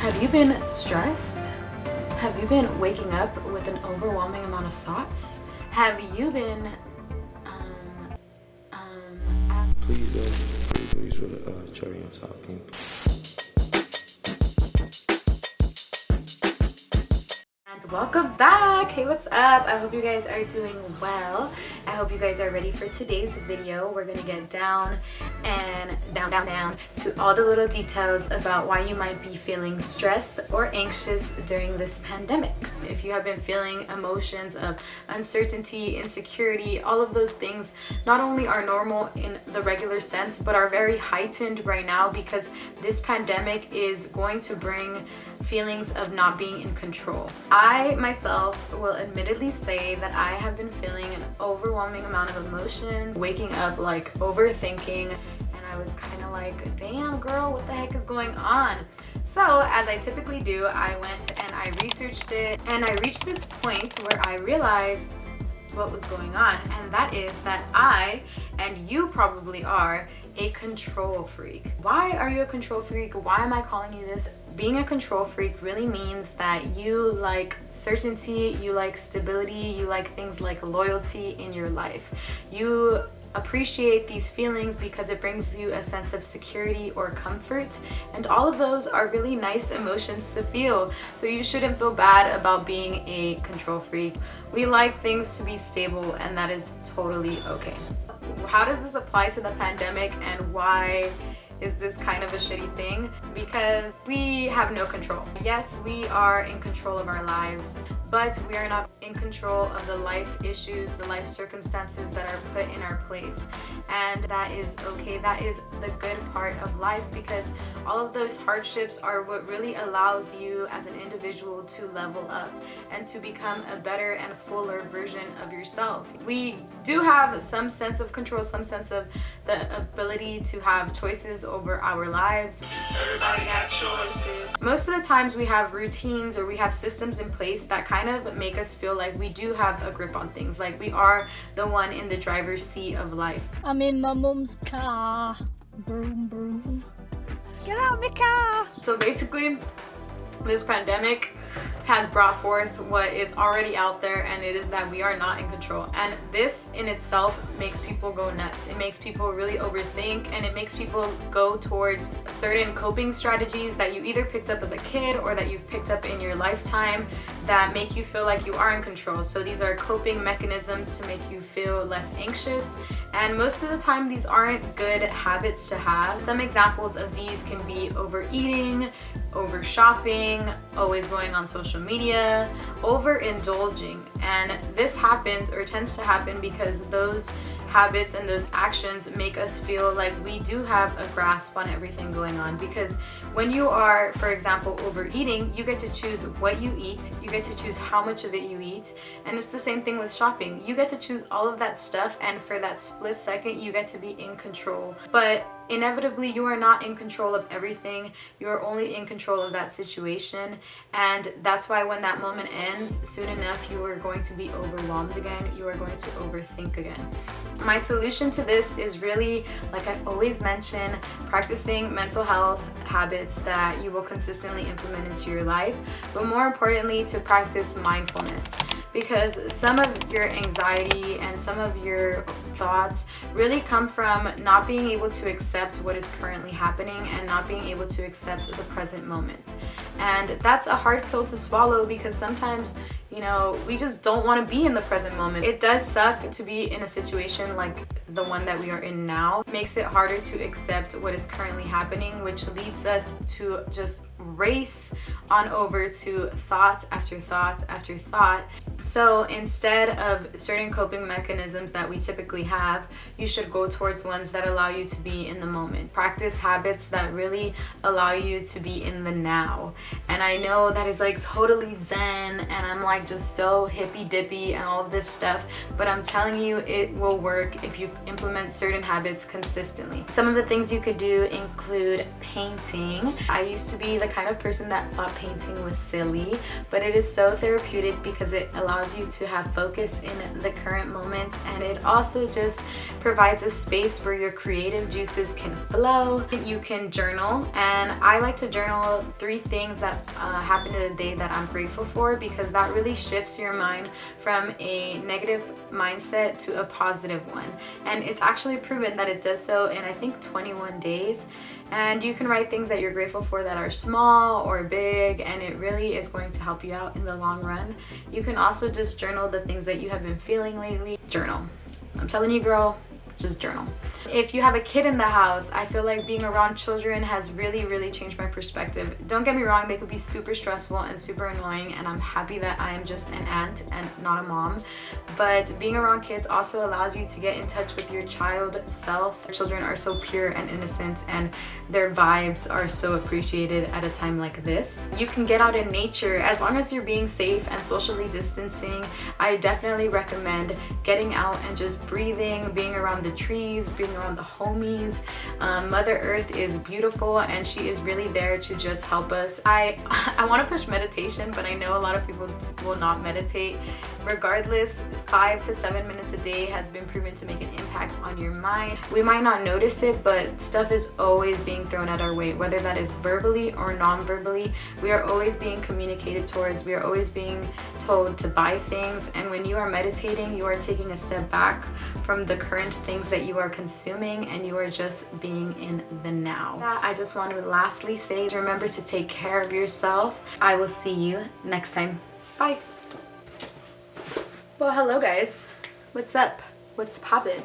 Have you been stressed? Have you been waking up with an overwhelming amount of thoughts? Have you been Please with a cherry on top, King. And welcome back. Hey, what's up? I hope you guys are doing well. I hope you guys are ready for today's video. We're gonna get down to all the little details about why you might be feeling stressed or anxious during this pandemic. If you have been feeling emotions of uncertainty, insecurity, all of those things not only are normal in the regular sense, but are very heightened right now because this pandemic is going to bring feelings of not being in control. I myself will admittedly say that I have been feeling an overwhelming amount of emotions, waking up like overthinking, and I was kind of like, damn girl, what the heck is going on? So as I typically do, I went and I researched it, and I reached this point where I realized what was going on, and that is that I, and you probably are, a control freak. Why are you a control freak? Why am I calling you this? Being a control freak really means that you like certainty, you like stability, you like things like loyalty in your life. You appreciate these feelings because it brings you a sense of security or comfort, and all of those are really nice emotions to feel. So you shouldn't feel bad about being a control freak. We like things to be stable, and that is totally okay. How does this apply to the pandemic, and why is this kind of a shitty thing? Because we have no control. Yes, we are in control of our lives, but we are not in control of the life issues, the life circumstances that are put in our place. And that is okay. That is the good part of life, because all of those hardships are what really allows you as an individual to level up and to become a better and fuller version of yourself. We do have some sense of control, some sense of the ability to have choices over our lives. Everybody got choices. Most of the times we have routines or we have systems in place that kind of make us feel like we do have a grip on things, like we are the one in the driver's seat of life. I'm in my mum's car. Broom, broom. Get out of my car! So basically, this pandemic has brought forth what is already out there, and it is that we are not in control. And this in itself makes people go nuts. It makes people really overthink, and it makes people go towards certain coping strategies that you either picked up as a kid or that you've picked up in your lifetime that make you feel like you are in control. So these are coping mechanisms to make you feel less anxious, and most of the time these aren't good habits to have. Some examples of these can be overeating, over shopping, always going on social media, overindulging. And this happens or tends to happen because those habits and those actions make us feel like we do have a grasp on everything going on. Because when you are, for example, overeating, you get to choose what you eat, you get to choose how much of it you eat, and it's the same thing with shopping. You get to choose all of that stuff, and for that split second you get to be in control. But inevitably you are not in control of everything. You are only in control of that situation, and that's why when that moment ends, soon enough you are going to be overwhelmed again. You are going to overthink again. My solution to this is really, like I always mention, practicing mental health habits that you will consistently implement into your life, but more importantly, to practice mindfulness. Because some of your anxiety and some of your thoughts really come from not being able to accept what is currently happening and not being able to accept the present moment. And that's a hard pill to swallow, because sometimes, you know, we just don't want to be in the present moment. It does suck to be in a situation like the one that we are in now. It makes it harder to accept what is currently happening, which leads us to just race on over to thought after thought after thought. So instead of certain coping mechanisms that we typically have, you should go towards ones that allow you to be in the moment. Practice habits that really allow you to be in the now. And I know that is like totally zen, and I'm like, like just so hippy dippy and all of this stuff, but I'm telling you, it will work if you implement certain habits consistently. Some of the things you could do include painting. I used to be the kind of person that thought painting was silly, but it is so therapeutic because it allows you to have focus in the current moment, and it also just provides a space where your creative juices can flow. You can journal, and I like to journal 3 things that happened in the day that I'm grateful for, because that really shifts your mind from a negative mindset to a positive one. And it's actually proven that it does so in, I think, 21 days. And you can write things that you're grateful for that are small or big, and it really is going to help you out in the long run. You can also just journal the things that you have been feeling lately. Journal. I'm telling you, girl, just journal. If you have a kid in the house, I feel like being around children has really changed my perspective. Don't get me wrong, they could be super stressful and super annoying, and I'm happy that I am just an aunt and not a mom. But being around kids also allows you to get in touch with your child self. Children are so pure and innocent, and their vibes are so appreciated at a time like this. You can get out in nature as long as you're being safe and socially distancing. I definitely recommend getting out and just breathing, being around the trees, being around the homies. Mother Earth is beautiful, and she is really there to just help us. I want to push meditation, but I know a lot of people will not meditate. Regardless, 5 to 7 minutes a day has been proven to make an impact on your mind. We might not notice it, but stuff is always being thrown at our way, whether that is verbally or non-verbally. We are always being communicated towards. We are always being told to buy things, and when you are meditating, you are taking a step back from the current things that you are consuming, and you are just being in the now. I just want to lastly say, remember to take care of yourself. I will see you next time. Bye. Well, hello guys. What's up? What's poppin'?